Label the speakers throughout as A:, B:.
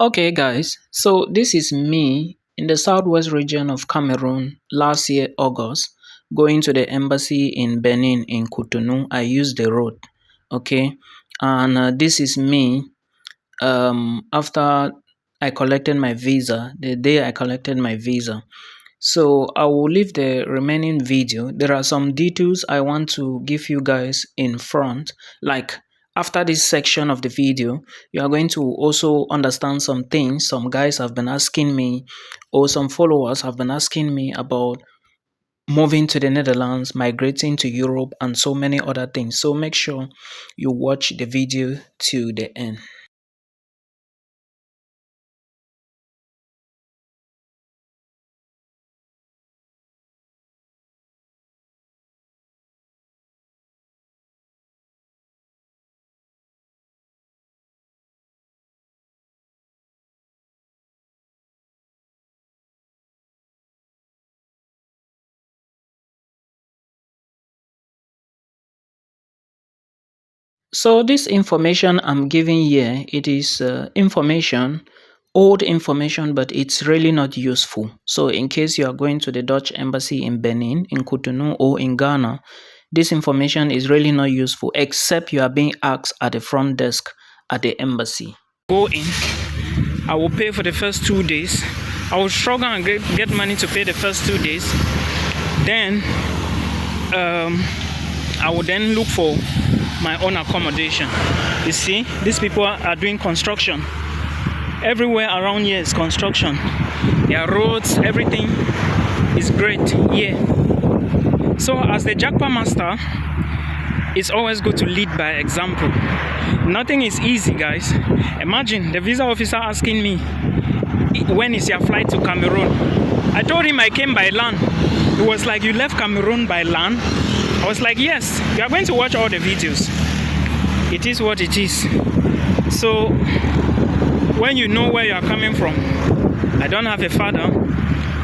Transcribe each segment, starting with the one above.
A: Okay, guys, so this is me in the southwest region of Cameroon last year, August, going to the embassy in Benin in Cotonou. I used the road, okay, and this is me after I collected my visa, the day I collected my visa. So I will leave the remaining video. There are some details I want to give you guys in front. Like after this section of the video, you are going to also understand some things some guys have been asking me, or some followers have been asking me about moving to the Netherlands, migrating to Europe, and so many other things. So make sure you watch the video to the end. So this information I'm giving here, it is information, old information, but it's really not useful. So in case you are going to the Dutch embassy in Benin, in Cotonou, or in Ghana, this information is really not useful except you are being asked at the front desk at the embassy. Go in, I will pay for the first 2 days. I will struggle and get money to pay the first 2 days. Then I will then look for my own accommodation. You see, these people are doing construction. Everywhere around here is construction. There are roads, everything is great here. So as the Jackpot master, it's always good to lead by example. Nothing is easy, guys. Imagine the visa officer asking me, when is your flight to Cameroon? I told him I came by land. It was like, you left Cameroon by land? I was like, yes, you are going to watch all the videos. It is what it is. So when you know where you are coming from, I don't have a father.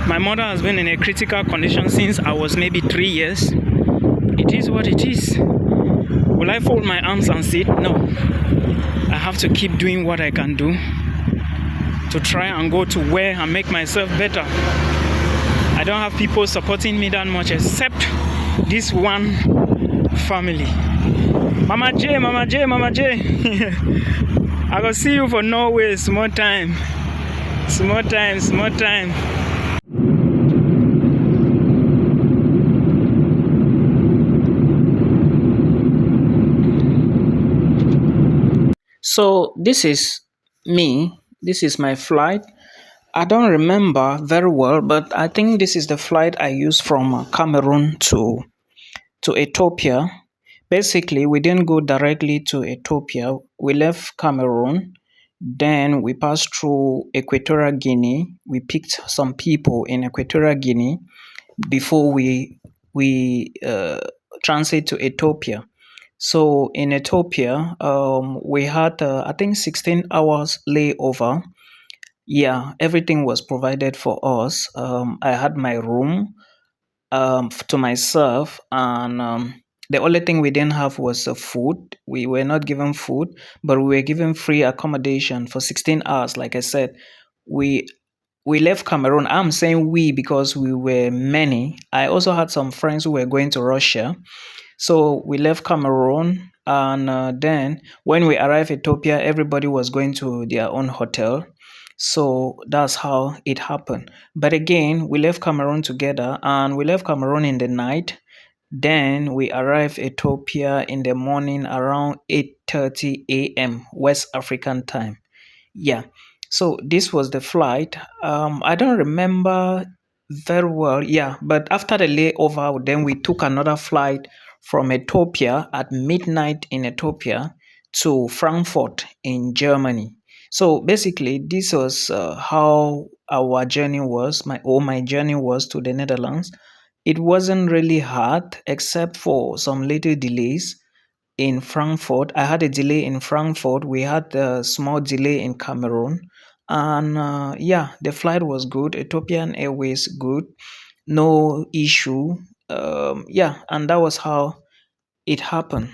A: My mother has been in a critical condition since I was maybe 3 years. It is what it is. Will I fold my arms and sit? No. I have to keep doing what I can do to try and go to where and make myself better. I don't have people supporting me that much except this one family. Mama J, Mama J, Mama J. I will see you for Norway. Small time. Small time, small time. So this is me. This is my flight. I don't remember very well, but I think this is the flight I used from Cameroon to Ethiopia. Basically, we didn't go directly to Ethiopia. We left Cameroon, then we passed through Equatorial Guinea. We picked some people in Equatorial Guinea before we transit to Ethiopia. So in Ethiopia, we had I think 16 hours layover. Yeah, everything was provided for us. I had my room to myself, and the only thing we didn't have was food. We were not given food, but we were given free accommodation for 16 hours. Like I said, we we left Cameroon. I'm saying we because we were many. I also had some friends who were going to Russia. So we left Cameroon, and then when we arrived in Ethiopia, everybody was going to their own hotel. So that's how it happened. But again, we left Cameroon together, and we left Cameroon in the night. Then we arrived Ethiopia in the morning around 8:30 a.m. West African time. Yeah. So this was the flight. I don't remember very well. Yeah, but after the layover, then we took another flight from Ethiopia at midnight in Ethiopia to Frankfurt in Germany. So basically, this was how our journey was. My journey was to the Netherlands. It wasn't really hard, except for some little delays in Frankfurt. I had a delay in Frankfurt. We had a small delay in Cameroon. And yeah, the flight was good. Ethiopian Airways good. No issue. Yeah, and that was how it happened.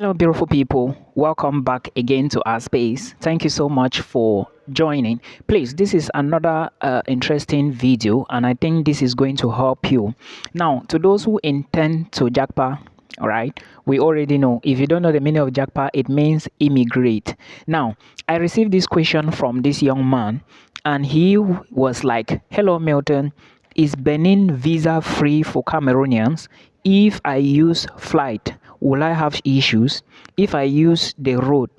A: Hello, beautiful people. Welcome back again to our space. Thank you so much for joining. Please, this is another interesting video, and I think this is going to help you. Now, to those who intend to jackpot, all right, we already know. If you don't know the meaning of jackpot, it means immigrate. Now, I received this question from this young man, and he was like, "Hello, Milton. Is Benin visa free for Cameroonians? If I use flight, will I have issues? If I use the road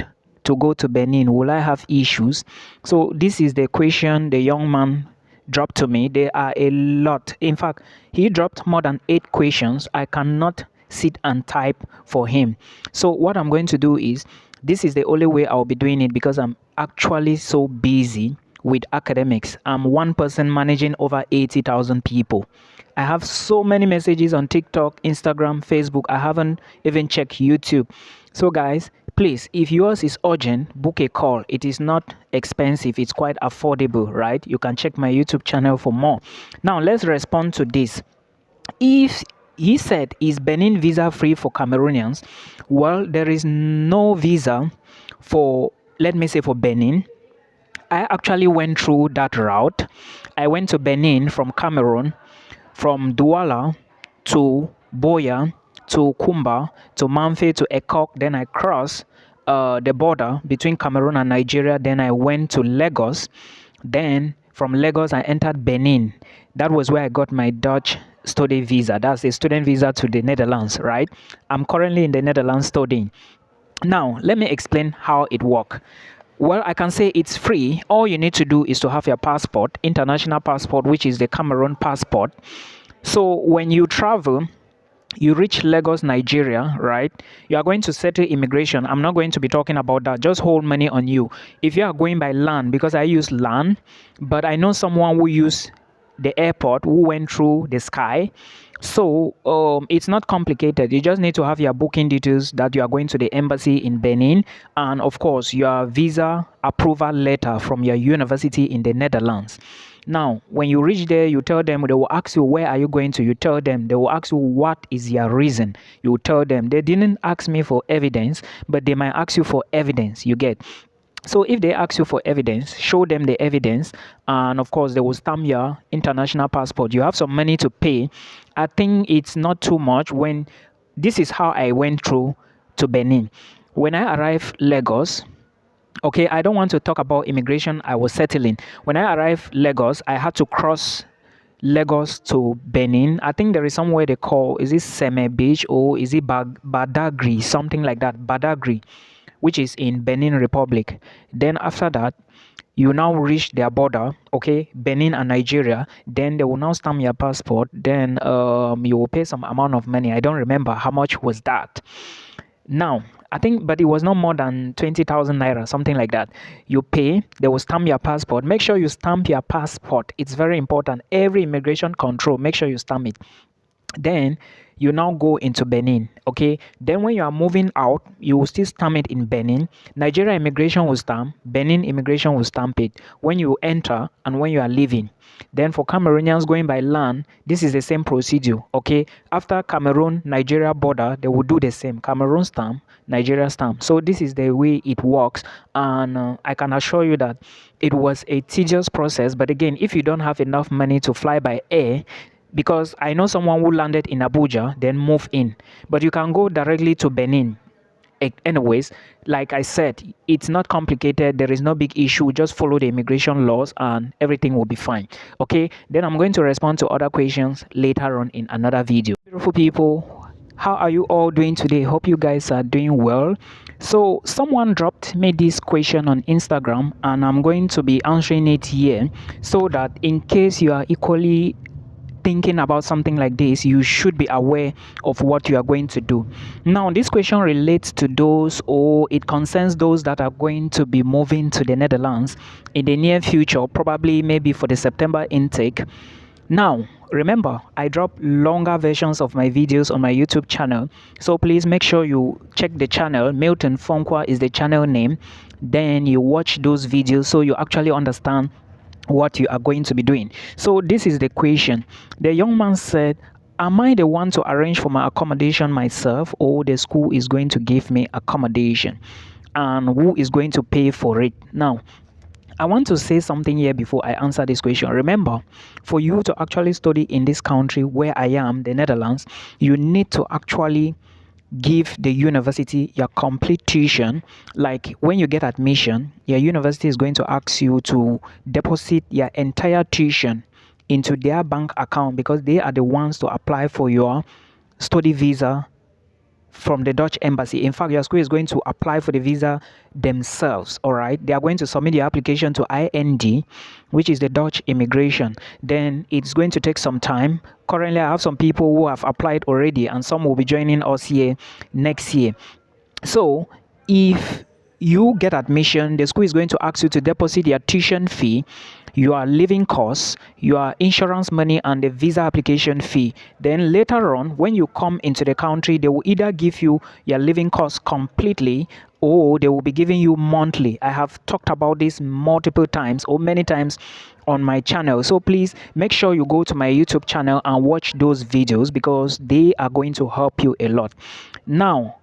A: to go to Benin, will I have issues?" So this is the question the young man dropped to me. There are a lot. In fact, he dropped more than 8 questions. I cannot sit and type for him. So what I'm going to do is, this is the only way I'll be doing it because I'm actually so busy with academics. I'm one person managing over 80,000 people. I have so many messages on TikTok, Instagram, Facebook. I haven't even checked YouTube. So guys, please, if yours is urgent, book a call. It is not expensive. It's quite affordable, right? You can check my YouTube channel for more. Now, let's respond to this. If he said, is Benin visa free for Cameroonians? Well, there is no visa for, let me say, for Benin. I actually went through that route. I went to Benin from Cameroon, from Douala to Boya to Kumba to Manfe to Ekok. Then I crossed the border between Cameroon and Nigeria. Then I went to Lagos. Then from Lagos, I entered Benin. That was where I got my Dutch study visa. That's a student visa to the Netherlands, right? I'm currently in the Netherlands studying. Now, let me explain how it works. Well, I can say it's free. All you need to do is to have your passport, international passport, which is the Cameroon passport. So when you travel, you reach Lagos, Nigeria, right? You are going to settle immigration. I'm not going to be talking about that. Just hold money on you. If you are going by land, because I use land, but I know someone who used the airport, who went through the sky. So it's not complicated. You just need to have your booking details that you are going to the embassy in Benin, and of course your visa approval letter from your university in the Netherlands. Now, when you reach there, you tell them, they will ask you, where are you going to? You tell them. They will ask you, what is your reason? You tell them. They didn't ask me for evidence, but they might ask you for evidence. You get. So if they ask you for evidence, show them the evidence, and of course they will stamp your international passport. You have some money to pay. I think it's not too much. When this is how I went through to Benin. When I arrived Lagos, okay, I don't want to talk about immigration. I was settling. When I arrived Lagos, I had to cross Lagos to Benin. I think there is somewhere they call, is it Seme Beach or is it Badagry, something like that, Badagry, which is in Benin Republic. Then after that, you now reach their border, okay, Benin and Nigeria. Then they will now stamp your passport. Then you will pay some amount of money. I don't remember how much was that. Now, I think, but it was not more than 20,000 naira, something like that. You pay, they will stamp your passport. Make sure you stamp your passport. It's very important. Every immigration control, make sure you stamp it. Then you now go into Benin, okay? Then when you are moving out, you will still stamp it in Benin. Nigeria immigration will stamp, Benin immigration will stamp it when you enter and when you are leaving. Then for Cameroonians going by land, this is the same procedure, okay? After Cameroon, Nigeria border, they will do the same. Cameroon stamp, Nigeria stamp. So this is the way it works, and I can assure you that it was a tedious process. But again, if you don't have enough money to fly by air, because I know someone who landed in Abuja, then moved in, but you can go directly to Benin. Anyways, like I said, it's not complicated. There is no big issue. Just follow the immigration laws and everything will be fine. Okay, then I'm going to respond to other questions later on in another video. Beautiful people, how are you all doing today? Hope you guys are doing well. So someone dropped me this question on Instagram, and I'm going to be answering it here, so that in case you are equally thinking about something like this, you should be aware of what you are going to do. Now, this question relates to those, or it concerns those that are going to be moving to the Netherlands in the near future, probably maybe for the September intake. Now, remember, I drop longer versions of my videos on my YouTube channel, so please make sure you check the channel. Milton Fonkwa is the channel name. Then you watch those videos so you actually understand what you are going to be doing. So this is the question. The young man said, Am I the one to arrange for my accommodation myself, or the school is going to give me accommodation? And who is going to pay for it? Now, I want to say something here before I answer this question. Remember, for you to actually study in this country where I am, the Netherlands, you need to actually give the university your complete tuition. Like when you get admission, your university is going to ask you to deposit your entire tuition into their bank account, because they are the ones to apply for your study visa from the Dutch embassy. In fact, your school is going to apply for the visa themselves. All right, they are going to submit the application to IND, which is the Dutch immigration. Then it's going to take some time. Currently, I have some people who have applied already, and some will be joining us here next year. So if you get admission, the school is going to ask you to deposit your tuition fee, your living costs, your insurance money, and the visa application fee. Then later on, when you come into the country, they will either give you your living costs completely, or they will be giving you monthly. I have talked about this multiple times or many times on my channel. So please make sure you go to my YouTube channel and watch those videos, because they are going to help you a lot. Now,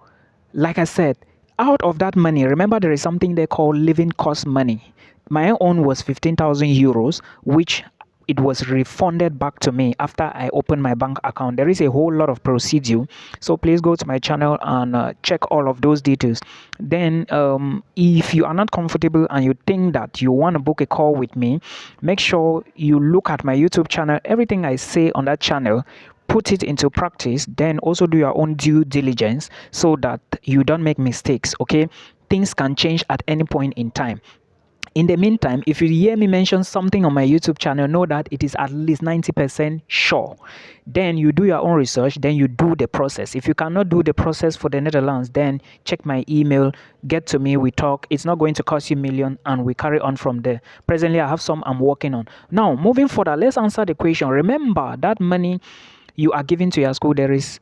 A: like I said, out of that money, remember there is something they call living cost money. My own was 15,000 euros, which it was refunded back to me after I opened my bank account. There is a whole lot of procedure, so please go to my channel and check all of those details. Then, if you are not comfortable and you think that you want to book a call with me, make sure you look at my YouTube channel. Everything I say on that channel, put it into practice, then also do your own due diligence so that you don't make mistakes. Okay, things can change at any point in time. In the meantime, if you hear me mention something on my YouTube channel, know that it is at least 90% sure. Then you do your own research, then you do the process. If you cannot do the process for the Netherlands, then check my email, get to me, we talk. It's not going to cost you million, and we carry on from there. Presently, I have some I'm working on. Now, moving further, let's answer the question. Remember that money you are giving to your school, there is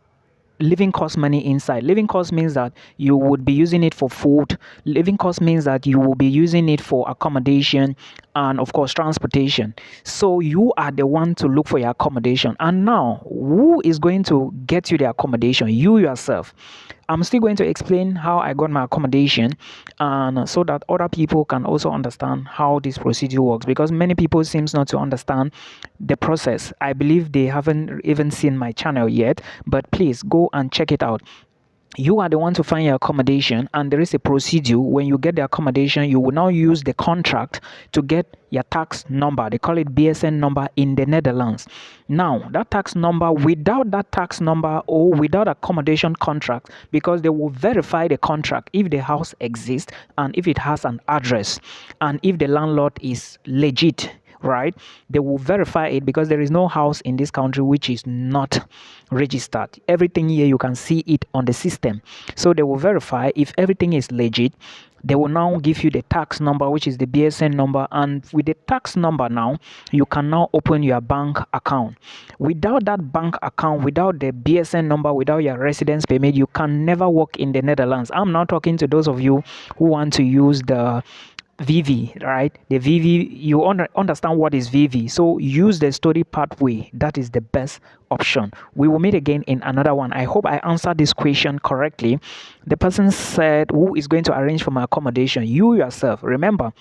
A: living cost money inside. Living cost means that you would be using it for food. Living cost means that you will be using it for accommodation and of course transportation. So you are the one to look for your accommodation. And now, who is going to get you the accommodation? You yourself. I'm still going to explain how I got my accommodation, and so that other people can also understand how this procedure works, because many people seems not to understand the process. I believe they haven't even seen my channel yet, but please go and check it out. You are the one to find your accommodation, and there is a procedure. When you get the accommodation, you will now use the contract to get your tax number. They call it BSN number in the Netherlands. Now, that tax number, without that tax number or without accommodation contract, because they will verify the contract if the house exists and if it has an address and if the landlord is legit, right? They will verify it, because there is no house in this country which is not registered. Everything here you can see it on the system. So they will verify if everything is legit. They will now give you the tax number, which is the BSN number, and with the tax number now you can now open your bank account. Without that bank account, without the BSN number, without your residence permit, you can never work in the Netherlands. I'm now talking to those of you who want to use the VV, right? The VV, you understand what is VV. So use the study pathway. That is the best option. We will meet again in another one. I hope I answered this question correctly. The person said, who is going to arrange for my accommodation? You yourself. Remember,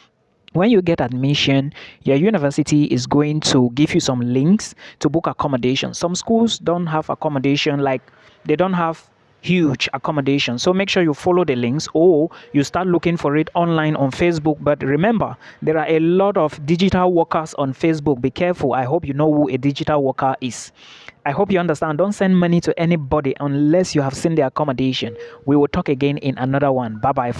A: when you get admission, your university is going to give you some links to book accommodation. Some schools don't have accommodation, like they don't have huge accommodation. So make sure you follow the links, or you start looking for it online on Facebook. But remember, there are a lot of digital workers on Facebook. Be careful. I hope you know who a digital worker is. I hope you understand. Don't send money to anybody unless you have seen the accommodation. We will talk again in another one. Bye bye.